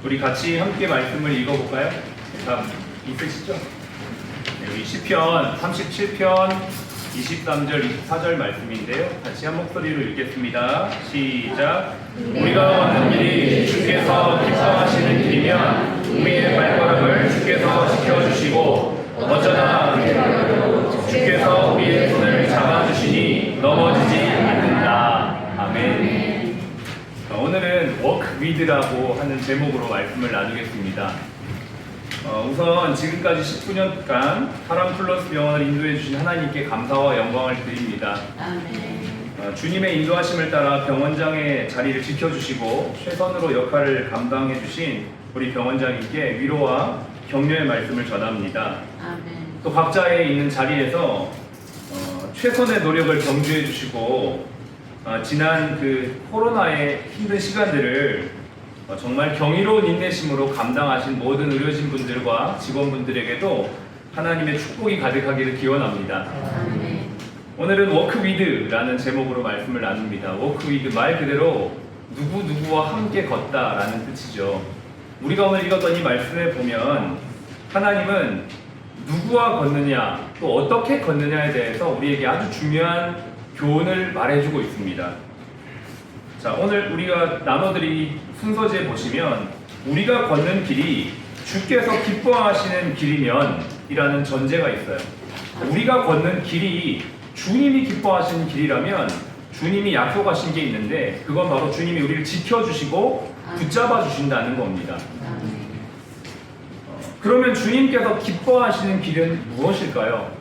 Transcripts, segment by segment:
우리 같이 함께 말씀을 읽어볼까요? 다 있으시죠? 여기 시편 37편 23절 24절 말씀인데요. 같이 한 목소리로 읽겠습니다. 시작. 우리가 걷는 길이 주께서 기뻐하시는 길이면 우리의 발걸음을 주께서 지켜주시고 어쩌나 주께서 우리의 손을 잡아주시니 넘어지지 않는다. 아멘. 오늘은 Walk With라고 하는 제목으로 말씀을 나누겠습니다. 우선 지금까지 19년간 파람플러스 병원을 인도해 주신 하나님께 감사와 영광을 드립니다. 주님의 인도하심을 따라 병원장의 자리를 지켜주시고 최선으로 역할을 감당해 주신 우리 병원장님께 위로와 격려의 말씀을 전합니다. 또 각자의 있는 자리에서 최선의 노력을 경주해 주시고 지난 그 코로나의 힘든 시간들을 정말 경이로운 인내심으로 감당하신 모든 의료진 분들과 직원분들에게도 하나님의 축복이 가득하기를 기원합니다. 오늘은 Walk With라는 제목으로 말씀을 나눕니다. Walk With 말 그대로 누구와 함께 걷다라는 뜻이죠. 우리가 오늘 읽었던 이 말씀에 보면 하나님은 누구와 걷느냐 또 어떻게 걷느냐에 대해서 우리에게 아주 중요한 교훈을 말해주고 있습니다. 자, 오늘 우리가 나눠드릴 순서지에 보시면 우리가 걷는 길이 주께서 기뻐하시는 길이면 이라는 전제가 있어요. 우리가 걷는 길이 주님이 기뻐하시는 길이라면 주님이 약속하신 게 있는데 그건 바로 주님이 우리를 지켜주시고 붙잡아 주신다는 겁니다. 그러면 주님께서 기뻐하시는 길은 무엇일까요?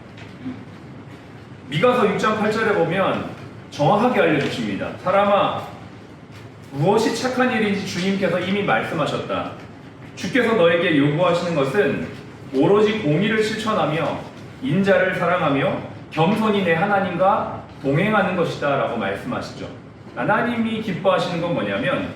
미가서 6장 8절에 보면 정확하게 알려주십니다. 사람아, 무엇이 착한 일인지 주님께서 이미 말씀하셨다. 주께서 너에게 요구하시는 것은 오로지 공의를 실천하며 인자를 사랑하며 겸손히 내 하나님과 동행하는 것이다 라고 말씀하시죠. 하나님이 기뻐하시는 건 뭐냐면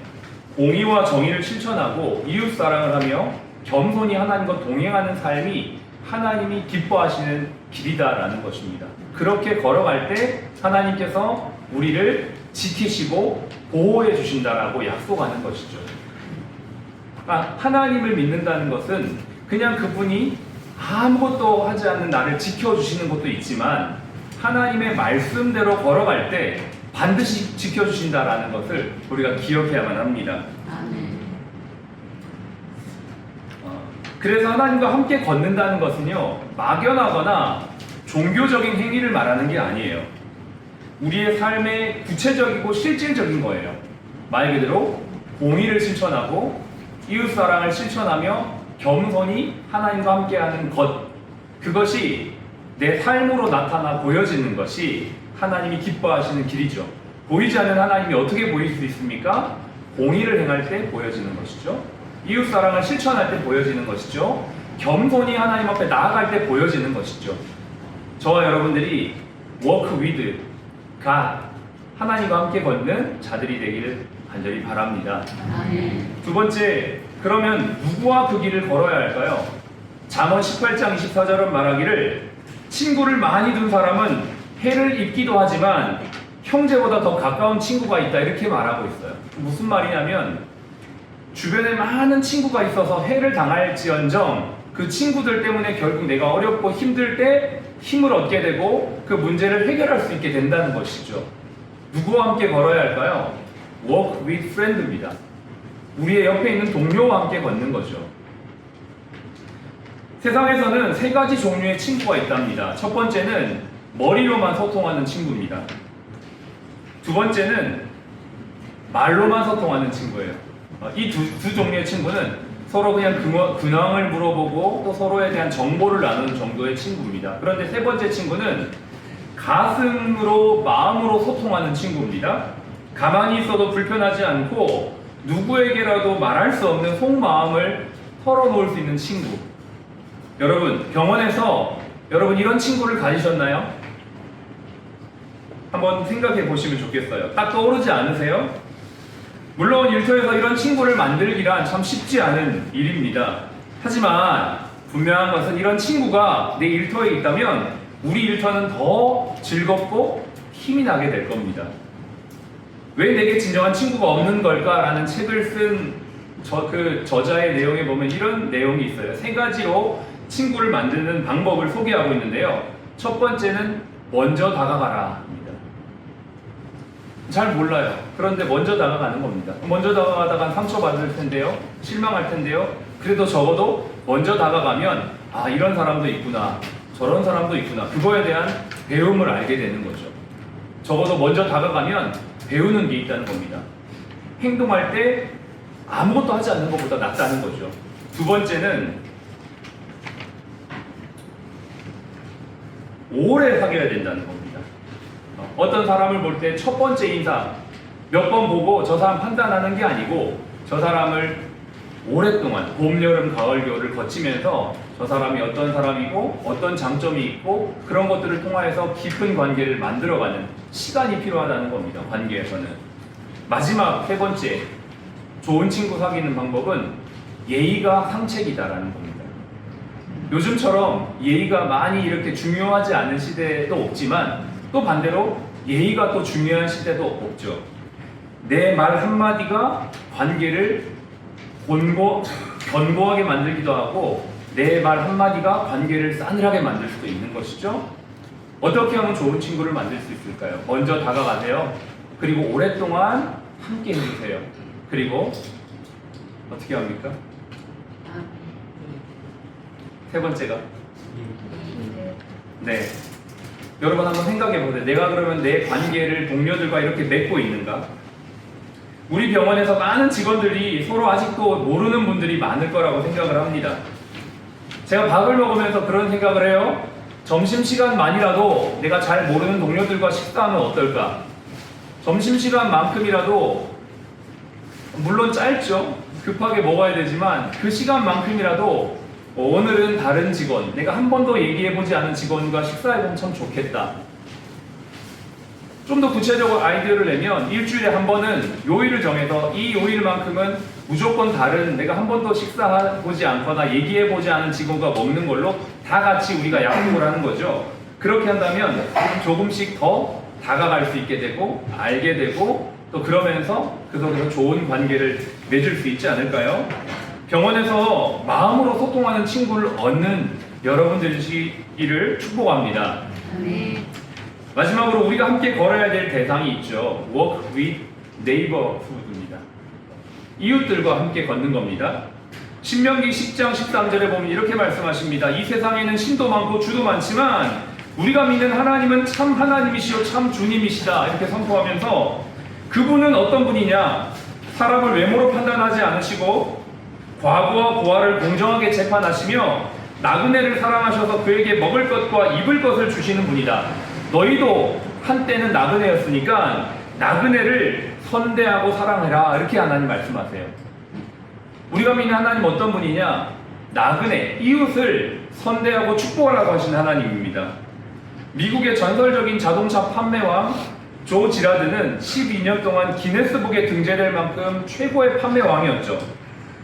공의와 정의를 실천하고 이웃 사랑을 하며 겸손히 하나님과 동행하는 삶이 하나님이 기뻐하시는 길이다라는 것입니다. 그렇게 걸어갈 때 하나님께서 우리를 지키시고 보호해 주신다라고 약속하는 것이죠. 하나님을 믿는다는 것은 그냥 그분이 아무것도 하지 않는 나를 지켜주시는 것도 있지만 하나님의 말씀대로 걸어갈 때 반드시 지켜주신다라는 것을 우리가 기억해야만 합니다. 그래서 하나님과 함께 걷는다는 것은요, 막연하거나 종교적인 행위를 말하는 게 아니에요. 우리의 삶의 구체적이고 실질적인 거예요. 말 그대로 공의를 실천하고 이웃사랑을 실천하며 겸손히 하나님과 함께하는 것, 그것이 내 삶으로 나타나 보여지는 것이 하나님이 기뻐하시는 길이죠. 보이지 않는 하나님이 어떻게 보일 수 있습니까? 공의를 행할 때 보여지는 것이죠. 이웃사랑을 실천할 때 보여지는 것이죠. 겸손히 하나님 앞에 나아갈 때 보여지는 것이죠. 저와 여러분들이 Walk with God, 하나님과 함께 걷는 자들이 되기를 간절히 바랍니다. 두 번째, 그러면 누구와 그 길을 걸어야 할까요? 잠언 18장 24절은 말하기를 친구를 많이 둔 사람은 해를 입기도 하지만 형제보다 더 가까운 친구가 있다, 이렇게 말하고 있어요. 무슨 말이냐면 주변에 많은 친구가 있어서 해를 당할지언정 그 친구들 때문에 결국 내가 어렵고 힘들 때 힘을 얻게 되고 그 문제를 해결할 수 있게 된다는 것이죠. 누구와 함께 걸어야 할까요? Walk with friend입니다. 우리의 옆에 있는 동료와 함께 걷는 거죠. 세상에서는 세 가지 종류의 친구가 있답니다. 첫 번째는 머리로만 소통하는 친구입니다. 두 번째는 말로만 소통하는 친구예요. 이 두 종류의 친구는 서로 그냥 근황을 물어보고 또 서로에 대한 정보를 나누는 정도의 친구입니다. 그런데 세 번째 친구는 가슴으로, 마음으로 소통하는 친구입니다. 가만히 있어도 불편하지 않고 누구에게라도 말할 수 없는 속마음을 털어놓을 수 있는 친구. 여러분, 병원에서 여러분 이런 친구를 가지셨나요? 한번 생각해 보시면 좋겠어요. 딱 떠오르지 않으세요? 물론 일터에서 이런 친구를 만들기란 참 쉽지 않은 일입니다. 하지만 분명한 것은 이런 친구가 내 일터에 있다면 우리 일터는 더 즐겁고 힘이 나게 될 겁니다. 왜 내게 진정한 친구가 없는 걸까라는 책을 쓴 그 저자의 내용에 보면 이런 내용이 있어요. 세 가지로 친구를 만드는 방법을 소개하고 있는데요. 첫 번째는 먼저 다가가라 입니다. 잘 몰라요. 그런데 먼저 다가가는 겁니다. 먼저 다가가다가 상처받을 텐데요. 실망할 텐데요. 그래도 적어도 먼저 다가가면 아, 이런 사람도 있구나, 저런 사람도 있구나, 그거에 대한 배움을 알게 되는 거죠. 적어도 먼저 다가가면 배우는 게 있다는 겁니다. 행동할 때 아무것도 하지 않는 것보다 낫다는 거죠. 두 번째는 오래 사귀어야 된다는 겁니다. 어떤 사람을 볼 때 첫 번째 인상 몇 번 보고 저 사람 판단하는 게 아니고 저 사람을 오랫동안 봄, 여름, 가을, 겨울을 거치면서 저 사람이 어떤 사람이고 어떤 장점이 있고 그런 것들을 통하여서 깊은 관계를 만들어가는 시간이 필요하다는 겁니다. 관계에서는. 마지막 세 번째, 좋은 친구 사귀는 방법은 예의가 상책이다라는 겁니다. 요즘처럼 예의가 많이 이렇게 중요하지 않은 시대도 없지만 또 반대로 예의가 또 중요한 시대도 없죠. 내 말 한마디가 관계를 견고하게 만들기도 하고 내 말 한마디가 관계를 싸늘하게 만들 수도 있는 것이죠. 어떻게 하면 좋은 친구를 만들 수 있을까요? 먼저 다가가세요. 그리고 오랫동안 함께 해주세요. 그리고 어떻게 합니까? 세 번째가 네. 여러분 한번 생각해 보세요. 내가 그러면 내 관계를 동료들과 이렇게 맺고 있는가? 우리 병원에서 많은 직원들이 서로 아직도 모르는 분들이 많을 거라고 생각을 합니다. 제가 밥을 먹으면서 그런 생각을 해요. 점심시간만이라도 내가 잘 모르는 동료들과 식사하면 어떨까? 점심시간만큼이라도 물론 짧죠. 급하게 먹어야 되지만 그 시간만큼이라도 오늘은 다른 직원, 내가 한 번도 얘기해보지 않은 직원과 식사해보면 참 좋겠다. 좀 더 구체적으로 아이디어를 내면 일주일에 한 번은 요일을 정해서 이 요일만큼은 무조건 다른 내가 한 번도 식사해보지 않거나 얘기해보지 않은 직원과 먹는 걸로 다 같이 우리가 약속을 하는 거죠. 그렇게 한다면 조금씩 더 다가갈 수 있게 되고 알게 되고 또 그러면서 그 속에서 좋은 관계를 맺을 수 있지 않을까요? 병원에서 마음으로 소통하는 친구를 얻는 여러분들이시기를 축복합니다. 네. 마지막으로 우리가 함께 걸어야 될 대상이 있죠. Walk with neighborhood입니다. 이웃들과 함께 걷는 겁니다. 신명기 10장 13절에 보면 이렇게 말씀하십니다. 이 세상에는 신도 많고 주도 많지만 우리가 믿는 하나님은 참 하나님이시요 참 주님이시다 이렇게 선포하면서 그분은 어떤 분이냐? 사람을 외모로 판단하지 않으시고 과거와 고아를 공정하게 재판하시며 나그네를 사랑하셔서 그에게 먹을 것과 입을 것을 주시는 분이다. 너희도 한때는 나그네였으니까 나그네를 선대하고 사랑해라 이렇게 하나님 말씀하세요. 우리가 믿는 하나님 어떤 분이냐? 나그네, 이웃을 선대하고 축복하라고 하신 하나님입니다. 미국의 전설적인 자동차 판매왕 조 지라드는 12년 동안 기네스북에 등재될 만큼 최고의 판매왕이었죠.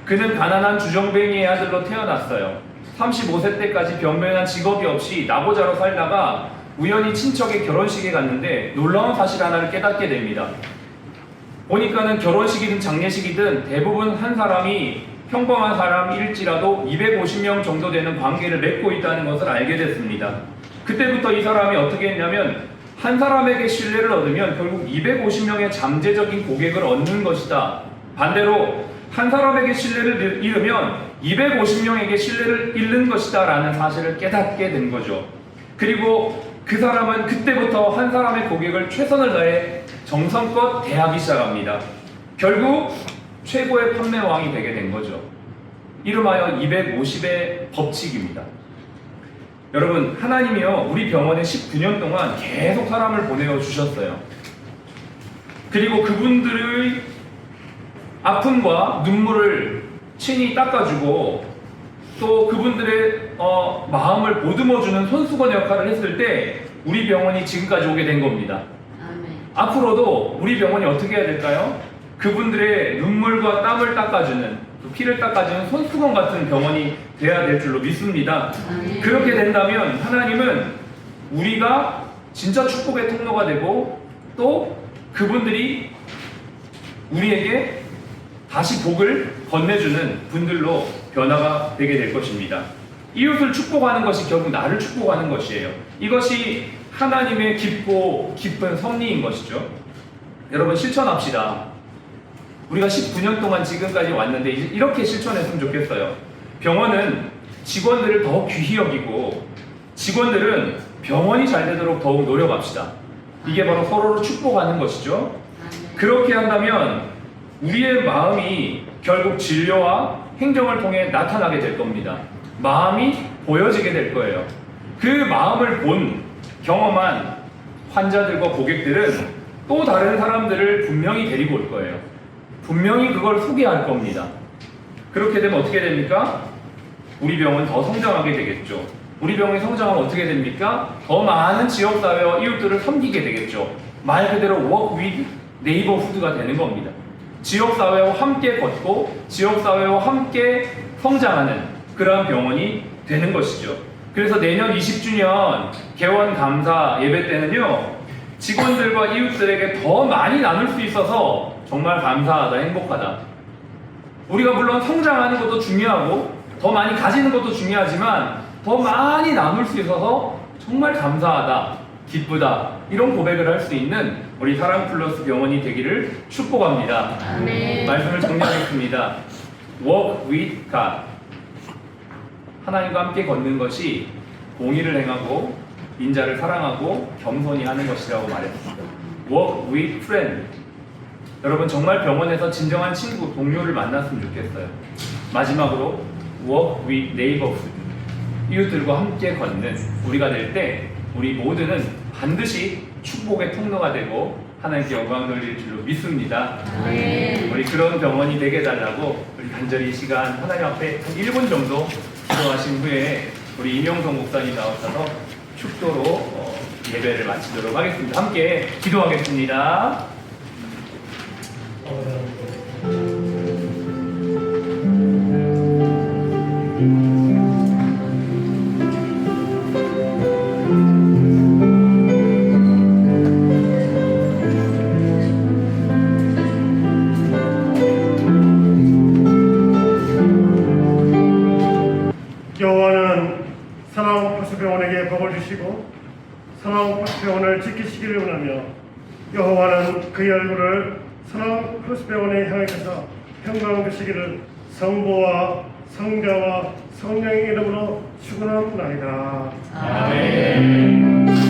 그는 가난한 주정뱅이의 아들로 태어났어요. 35세 때까지 변변한 직업이 없이 나고자로 살다가 우연히 친척의 결혼식에 갔는데 놀라운 사실 하나를 깨닫게 됩니다. 보니까는 결혼식이든 장례식이든 대부분 한 사람이 평범한 사람일지라도 250명 정도 되는 관계를 맺고 있다는 것을 알게 됐습니다. 그때부터 이 사람이 어떻게 했냐면 한 사람에게 신뢰를 얻으면 결국 250명의 잠재적인 고객을 얻는 것이다. 반대로 한 사람에게 신뢰를 잃으면 250명에게 신뢰를 잃는 것이다 라는 사실을 깨닫게 된 거죠. 그리고 그 사람은 그때부터 한 사람의 고객을 최선을 다해 정성껏 대하기 시작합니다. 결국 최고의 판매왕이 되게 된 거죠. 이름하여 250의 법칙입니다. 여러분, 하나님이요 우리 병원에 19년 동안 계속 사람을 보내어 주셨어요. 그리고 그분들의 아픔과 눈물을 친히 닦아주고 또 그분들의 마음을 보듬어주는 손수건 역할을 했을 때 우리 병원이 지금까지 오게 된 겁니다. 아멘. 앞으로도 우리 병원이 어떻게 해야 될까요? 그분들의 눈물과 땀을 닦아주는, 피를 닦아주는 손수건 같은 병원이 돼야 될 줄로 믿습니다. 아멘. 그렇게 된다면 하나님은 우리가 진짜 축복의 통로가 되고 또 그분들이 우리에게 다시 복을 건네주는 분들로 변화가 되게 될 것입니다. 이웃을 축복하는 것이 결국 나를 축복하는 것이에요. 이것이 하나님의 깊고 깊은 섭리인 것이죠. 여러분 실천합시다. 우리가 19년 동안 지금까지 왔는데 이렇게 실천했으면 좋겠어요. 병원은 직원들을 더 귀히 여기고 직원들은 병원이 잘 되도록 더욱 노력합시다. 이게 바로 서로를 축복하는 것이죠. 그렇게 한다면 우리의 마음이 결국 진료와 행정을 통해 나타나게 될 겁니다. 마음이 보여지게 될 거예요. 그 마음을 본 경험한 환자들과 고객들은 또 다른 사람들을 분명히 데리고 올 거예요. 분명히 그걸 소개할 겁니다. 그렇게 되면 어떻게 됩니까? 우리 병은 더 성장하게 되겠죠. 우리 병이 성장하면 어떻게 됩니까? 더 많은 지역사회와 이웃들을 섬기게 되겠죠. 말 그대로 work with neighborhood가 되는 겁니다. 지역사회와 함께 걷고 지역사회와 함께 성장하는 그러한 병원이 되는 것이죠. 그래서 내년 20주년 개원 감사 예배 때는요, 직원들과 이웃들에게 더 많이 나눌 수 있어서 정말 감사하다, 행복하다. 우리가 물론 성장하는 것도 중요하고 더 많이 가지는 것도 중요하지만 더 많이 나눌 수 있어서 정말 감사하다, 기쁘다, 이런 고백을 할 수 있는 우리 사랑플러스 병원이 되기를 축복합니다. 아멘. 말씀을 정리하겠습니다. Walk with God. 하나님과 함께 걷는 것이 공의를 행하고 인자를 사랑하고 겸손히 하는 것이라고 말했습니다. Walk with friend. 여러분 정말 병원에서 진정한 친구, 동료를 만났으면 좋겠어요. 마지막으로 Walk with neighborhood. 이웃들과 함께 걷는 우리가 될 때 우리 모두는 반드시 축복의 통로가 되고 하나님께 영광 돌릴 줄로 믿습니다. 아멘. 우리 그런 병원이 되게 해달라고 우리 간절히 이 시간 하나님 앞에 한 1분 정도 기도하신 후에 우리 임영성 목사님 나오셔서 축도로 예배를 마치도록 하겠습니다. 함께 기도하겠습니다. 여호와는 사나운 포스병원에게 복을 주시고 사나운 포스병원을 지키시기를 원하며 여호와는 그의 얼굴을 사나운 포스병원에 향하셔서 평강 주시기를 성부와 성자와 성령의 이름으로 축원하옵나이다. 아멘.